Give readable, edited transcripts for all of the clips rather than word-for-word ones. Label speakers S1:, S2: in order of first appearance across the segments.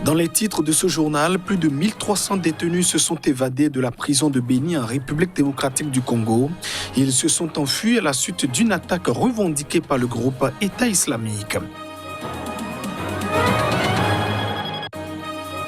S1: Dans les titres de ce journal, plus de 1300 détenus se sont évadés de la prison de Béni en République démocratique du Congo. Ils se sont enfuis à la suite d'une attaque revendiquée par le groupe État islamique.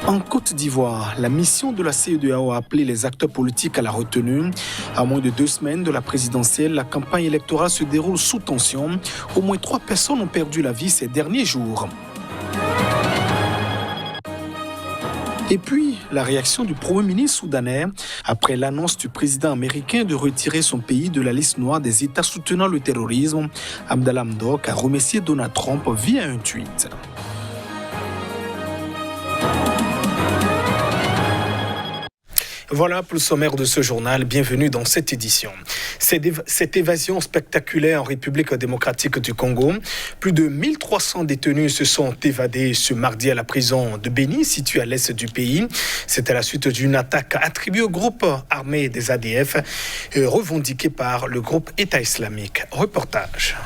S1: En Côte d'Ivoire, la mission de la CEDEAO a appelé les acteurs politiques à la retenue. À moins de 2 semaines de la présidentielle, la campagne électorale se déroule sous tension. Au moins 3 personnes ont perdu la vie ces derniers jours. Et puis, la réaction du Premier ministre soudanais après l'annonce du président américain de retirer son pays de la liste noire des États soutenant le terrorisme. Abdallah Hamdok a remercié Donald Trump via un tweet. Voilà pour le sommaire de ce journal. Bienvenue dans cette édition. Cette évasion spectaculaire en République démocratique du Congo. Plus de 1300 détenus se sont évadés ce mardi à la prison de Béni, située à l'est du pays. C'est à la suite d'une attaque attribuée au groupe armé des ADF, revendiquée par le groupe État islamique. Reportage.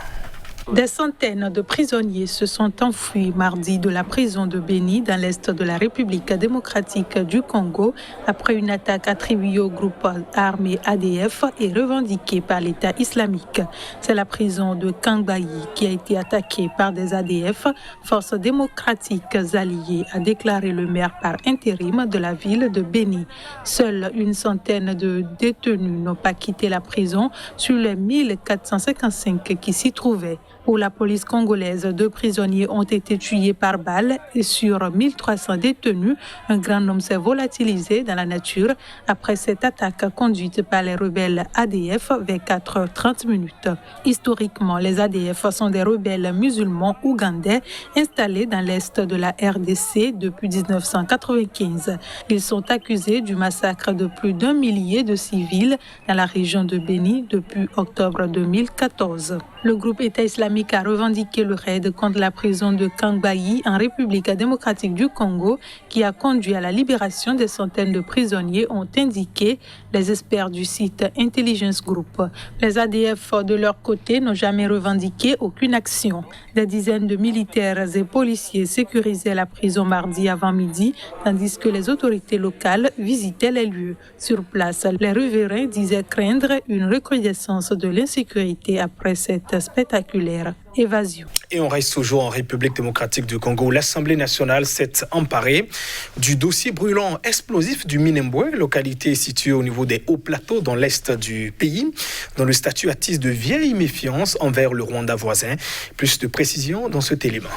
S2: Des centaines de prisonniers se sont enfuis mardi de la prison de Béni dans l'est de la République démocratique du Congo après une attaque attribuée au groupe armé ADF et revendiquée par l'État islamique. C'est la prison de Kangbayi qui a été attaquée par des ADF, forces démocratiques alliées, a déclaré le maire par intérim de la ville de Béni. Seule une centaine de détenus n'ont pas quitté la prison sur les 1455 qui s'y trouvaient. Pour la police congolaise, 2 prisonniers ont été tués par balle et sur 1300 détenus, un grand nombre s'est volatilisé dans la nature après cette attaque conduite par les rebelles ADF vers 4h30. Historiquement, les ADF sont des rebelles musulmans ougandais installés dans l'est de la RDC depuis 1995. Ils sont accusés du massacre de plus d'1 millier de civils dans la région de Béni depuis octobre 2014. Le groupe État islamique a revendiqué le raid contre la prison de Kangbayi en République démocratique du Congo qui a conduit à la libération des centaines de prisonniers, ont indiqué les experts du site Intelligence Group. Les ADF de leur côté n'ont jamais revendiqué aucune action. Des dizaines de militaires et policiers sécurisaient la prison mardi avant midi, tandis que les autorités locales visitaient les lieux. Sur place, les riverains disaient craindre une recrudescence de l'insécurité après cette spectaculaire évasion.
S1: Et on reste toujours en République démocratique du Congo. L'Assemblée nationale s'est emparée du dossier brûlant explosif du Minembwe, localité située au niveau des hauts plateaux dans l'est du pays, dont le statut attise de vieille méfiance envers le Rwanda voisin. Plus de précision dans cet élément.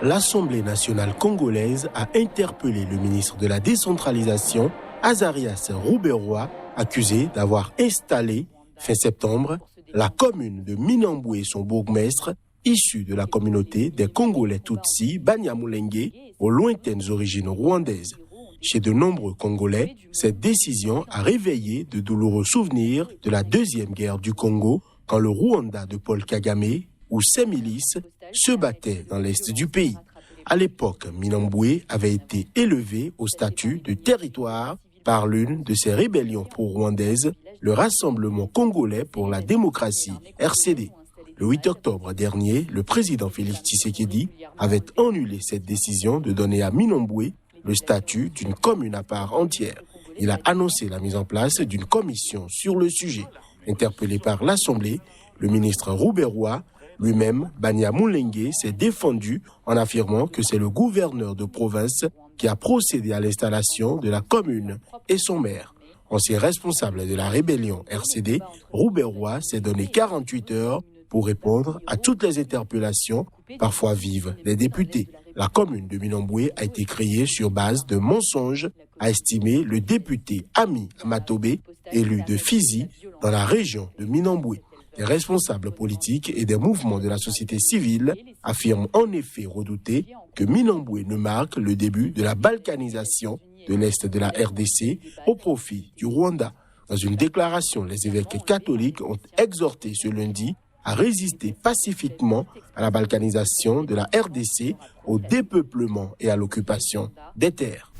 S3: L'Assemblée nationale congolaise a interpellé le ministre de la décentralisation, Azarias Rouberois, accusé d'avoir installé, fin septembre, la commune de Minembwe et son bourgmestre, issu de la communauté des Congolais Tutsi Banyamulenge, aux lointaines origines rwandaises. Chez de nombreux Congolais, cette décision a réveillé de douloureux souvenirs de la Deuxième Guerre du Congo, quand le Rwanda de Paul Kagame ou ses milices se battaient dans l'est du pays. À l'époque, Minembwe avait été élevé au statut de territoire par l'une de ces rébellions pro-rwandaises, le Rassemblement congolais pour la démocratie, RCD. Le 8 octobre dernier, le président Félix Tshisekedi avait annulé cette décision de donner à Minembwe le statut d'une commune à part entière. Il a annoncé la mise en place d'une commission sur le sujet. Interpellé par l'Assemblée, le ministre Rouberois, lui-même, Banyamulenge, s'est défendu en affirmant que c'est le gouverneur de province qui a procédé à l'installation de la commune et son maire. Ancien responsable de la rébellion RCD, Rouberois s'est donné 48 heures pour répondre à toutes les interpellations, parfois vives, des députés. La commune de Minembwe a été créée sur base de mensonges, a estimé le député Ami Matobe, élu de Fizi, dans la région de Minembwe. Des responsables politiques et des mouvements de la société civile affirment en effet redouter que Minembwe ne marque le début de la balkanisation de l'Est de la RDC au profit du Rwanda. Dans une déclaration, les évêques catholiques ont exhorté ce lundi à résister pacifiquement à la balkanisation de la RDC, au dépeuplement et à l'occupation des terres.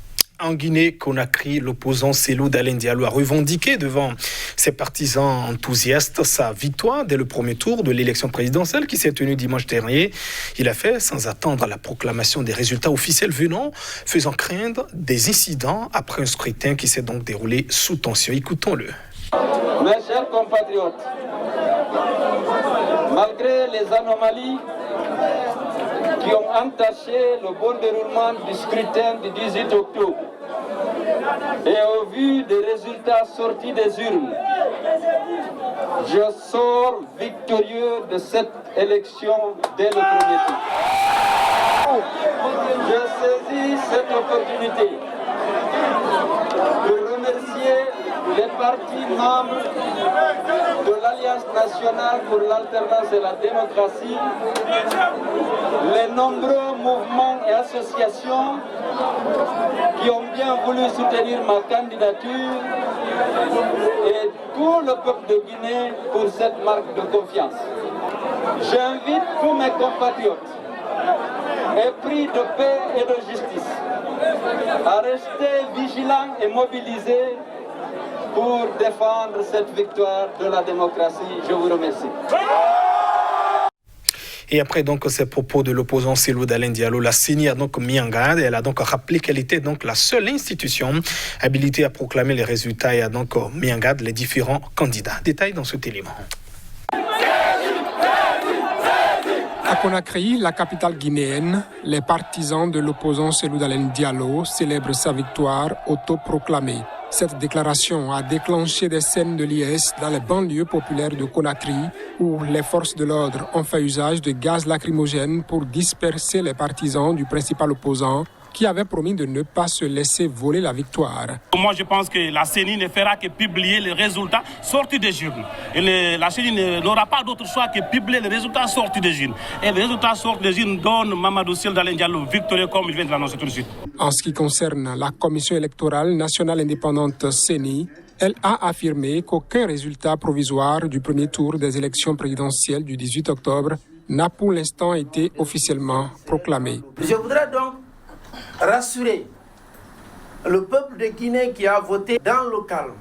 S1: En Guinée-Conakry, l'opposant Cellou Dalein Diallo a revendiqué devant ses partisans enthousiastes sa victoire dès le premier tour de l'élection présidentielle qui s'est tenue dimanche dernier. Il a fait sans attendre la proclamation des résultats officiels venant, faisant craindre des incidents après un scrutin qui s'est donc déroulé sous tension. Écoutons-le.
S4: Mes chers compatriotes, malgré les anomalies qui ont entaché le bon déroulement du scrutin du 18 octobre, et au vu des résultats sortis des urnes, je sors victorieux de cette élection dès le premier tour. Je saisis cette opportunité de remercier les partis membres de l'Alliance nationale pour l'alternance et la démocratie, les nombreux mouvements et associations qui ont bien voulu soutenir ma candidature et tout le peuple de Guinée pour cette marque de confiance. J'invite tous mes compatriotes épris de paix et de justice à rester vigilants et mobilisés pour défendre cette victoire de la démocratie. Je vous remercie.
S1: Et après donc ces propos de l'opposant Cellou Dalein Diallo, la CENI a donc mis en garde et elle a donc rappelé qu'elle était donc la seule institution habilitée à proclamer les résultats et a donc mis en garde les différents candidats. Détail dans cet élément.
S5: À Conakry, la capitale guinéenne, les partisans de l'opposant Cellou Dalein Diallo célèbrent sa victoire autoproclamée. Cette déclaration a déclenché des scènes de liesse dans les banlieues populaires de Conakry où les forces de l'ordre ont fait usage de gaz lacrymogène pour disperser les partisans du principal opposant qui avait promis de ne pas se laisser voler la victoire.
S6: Moi, je pense que la CENI ne fera que publier les résultats sortis des urnes. Et la CENI n'aura pas d'autre choix que publier les résultats sortis des urnes. Et les résultats sortis des urnes donnent Mamadou Cellou Dalein Diallo victorieux comme il vient de l'annoncer tout de suite.
S5: En ce qui concerne la Commission électorale nationale indépendante CENI, elle a affirmé qu'aucun résultat provisoire du premier tour des élections présidentielles du 18 octobre n'a pour l'instant été officiellement proclamé.
S7: Je voudrais donc rassurer le peuple de Guinée qui a voté dans le calme,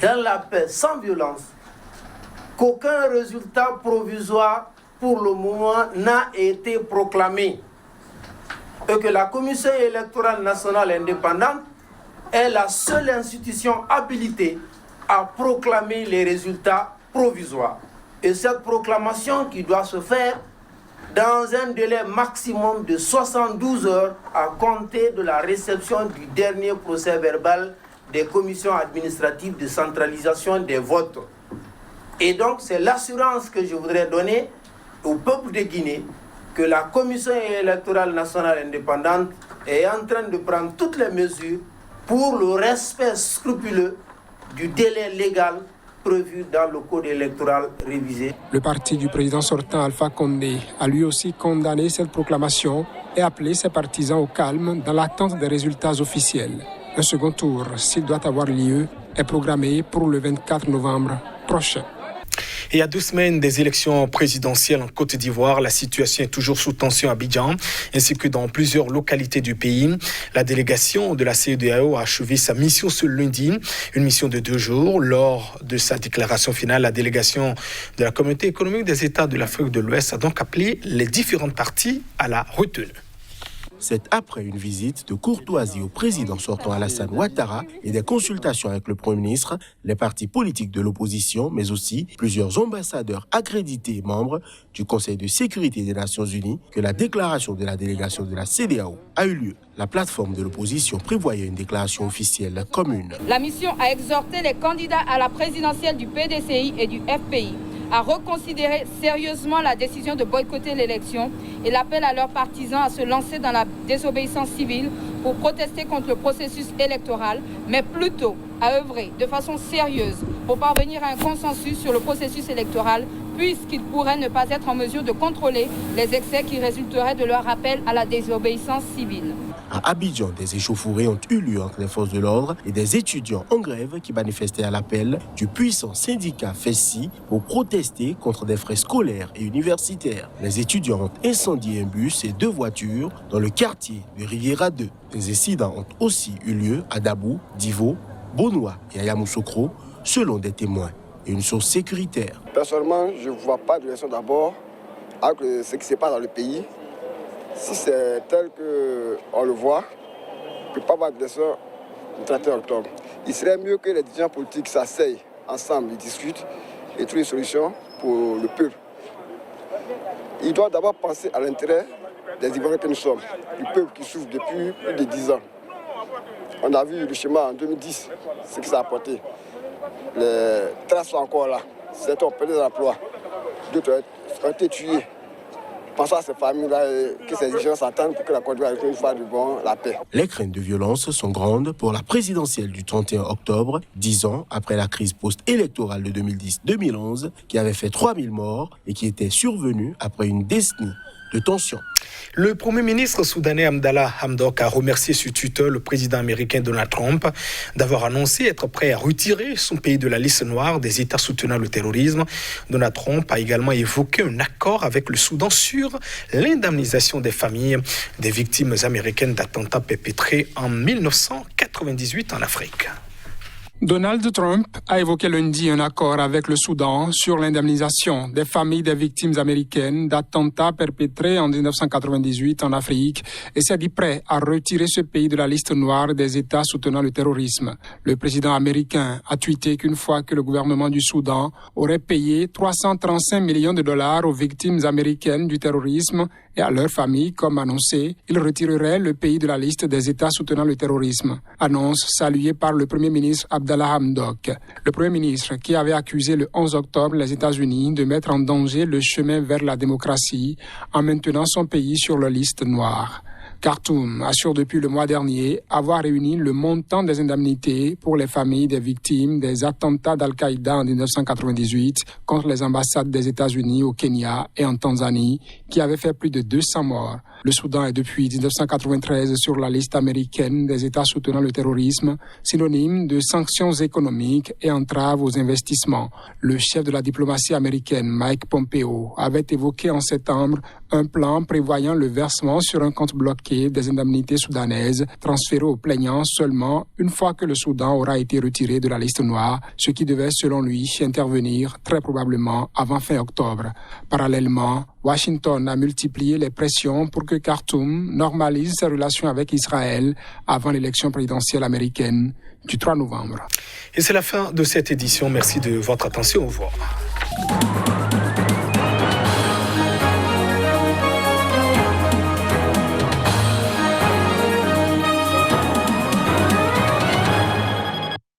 S7: dans la paix, sans violence, qu'aucun résultat provisoire pour le moment n'a été proclamé et que la Commission électorale nationale indépendante est la seule institution habilitée à proclamer les résultats provisoires. Et cette proclamation qui doit se faire dans un délai maximum de 72 heures à compter de la réception du dernier procès verbal des commissions administratives de centralisation des votes. Et donc, c'est l'assurance que je voudrais donner au peuple de Guinée que la Commission électorale nationale indépendante est en train de prendre toutes les mesures pour le respect scrupuleux du délai légal prévu dans le code électoral révisé.
S5: Le parti du président sortant Alpha Condé a lui aussi condamné cette proclamation et appelé ses partisans au calme dans l'attente des résultats officiels. Un second tour, s'il doit avoir lieu, est programmé pour le 24 novembre prochain.
S1: Et à 2 semaines des élections présidentielles en Côte d'Ivoire, la situation est toujours sous tension à Abidjan, ainsi que dans plusieurs localités du pays. La délégation de la CEDEAO a achevé sa mission ce lundi, une mission de 2 jours. Lors de sa déclaration finale, la délégation de la Communauté économique des États de l'Afrique de l'Ouest a donc appelé les différentes parties à la retenue.
S3: C'est après une visite de courtoisie au président sortant Alassane Ouattara et des consultations avec le Premier ministre, les partis politiques de l'opposition, mais aussi plusieurs ambassadeurs accrédités et membres du Conseil de sécurité des Nations Unies que la déclaration de la délégation de la CEDEAO a eu lieu. La plateforme de l'opposition prévoyait une déclaration officielle commune.
S8: La mission a exhorté les candidats à la présidentielle du PDCI et du FPI à reconsidérer sérieusement la décision de boycotter l'élection et l'appel à leurs partisans à se lancer dans la désobéissance civile pour protester contre le processus électoral, mais plutôt à œuvrer de façon sérieuse pour parvenir à un consensus sur le processus électoral, puisqu'ils pourraient ne pas être en mesure de contrôler les excès qui résulteraient de leur appel à la désobéissance civile.
S3: À Abidjan, des échauffourées ont eu lieu entre les forces de l'ordre et des étudiants en grève qui manifestaient à l'appel du puissant syndicat FESI pour protester contre des frais scolaires et universitaires. Les étudiants ont incendié un bus et 2 voitures dans le quartier de Riviera 2. Des incidents ont aussi eu lieu à Dabou, Divo, Bonoua et à Yamoussoukro, selon des témoins et une source sécuritaire.
S9: Personnellement, je ne vois pas de raison d'abord avec ce qui se passe dans le pays. Si c'est tel qu'on le voit, il ne peut pas avoir de raison le 31 octobre. Il serait mieux que les dirigeants politiques s'asseyent ensemble, ils discutent et trouvent une solution pour le peuple. Ils doivent d'abord penser à l'intérêt des Ivoiriens que nous sommes, du peuple qui souffre depuis plus de 10 ans. On a vu le schéma en 2010, ce que ça a apporté. Les traces sont encore là. Certains ont perdu l'emploi, d'autres ont été tués. Pensons à ces familles-là et que ces dirigeants s'entendent pour que la Côte d'Ivoire fasse du bon la paix.
S3: Les craintes de violence sont grandes pour la présidentielle du 31 octobre, 10 ans après la crise post-électorale de 2010-2011, qui avait fait 3000 morts et qui était survenue après une décennie de tension.
S1: Le Premier ministre soudanais Abdallah Hamdok a remercié sur Twitter le président américain Donald Trump d'avoir annoncé être prêt à retirer son pays de la liste noire des États soutenant le terrorisme. Donald Trump a également évoqué un accord avec le Soudan sur l'indemnisation des familles des victimes américaines d'attentats perpétrés en 1998 en Afrique.
S5: Donald Trump a évoqué lundi un accord avec le Soudan sur l'indemnisation des familles des victimes américaines d'attentats perpétrés en 1998 en Afrique et s'est dit prêt à retirer ce pays de la liste noire des États soutenant le terrorisme. Le président américain a tweeté qu'une fois que le gouvernement du Soudan aurait payé 335 millions de dollars aux victimes américaines du terrorisme et à leurs familles, comme annoncé, il retirerait le pays de la liste des États soutenant le terrorisme. Annonce saluée par le Premier ministre Abdallah Hamdok. Le Premier ministre qui avait accusé le 11 octobre les États-Unis de mettre en danger le chemin vers la démocratie en maintenant son pays sur la liste noire. Khartoum assure depuis le mois dernier avoir réuni le montant des indemnités pour les familles des victimes des attentats d'Al-Qaïda en 1998 contre les ambassades des États-Unis au Kenya et en Tanzanie, qui avaient fait plus de 200 morts. Le Soudan est depuis 1993 sur la liste américaine des États soutenant le terrorisme, synonyme de sanctions économiques et entraves aux investissements. Le chef de la diplomatie américaine, Mike Pompeo, avait évoqué en septembre un plan prévoyant le versement sur un compte bloqué des indemnités soudanaises transférées aux plaignants seulement une fois que le Soudan aura été retiré de la liste noire, ce qui devait, selon lui, intervenir très probablement avant fin octobre. Parallèlement, Washington a multiplié les pressions pour que Khartoum normalise ses relations avec Israël avant l'élection présidentielle américaine du 3 novembre.
S1: Et c'est la fin de cette édition. Merci de votre attention. Au revoir.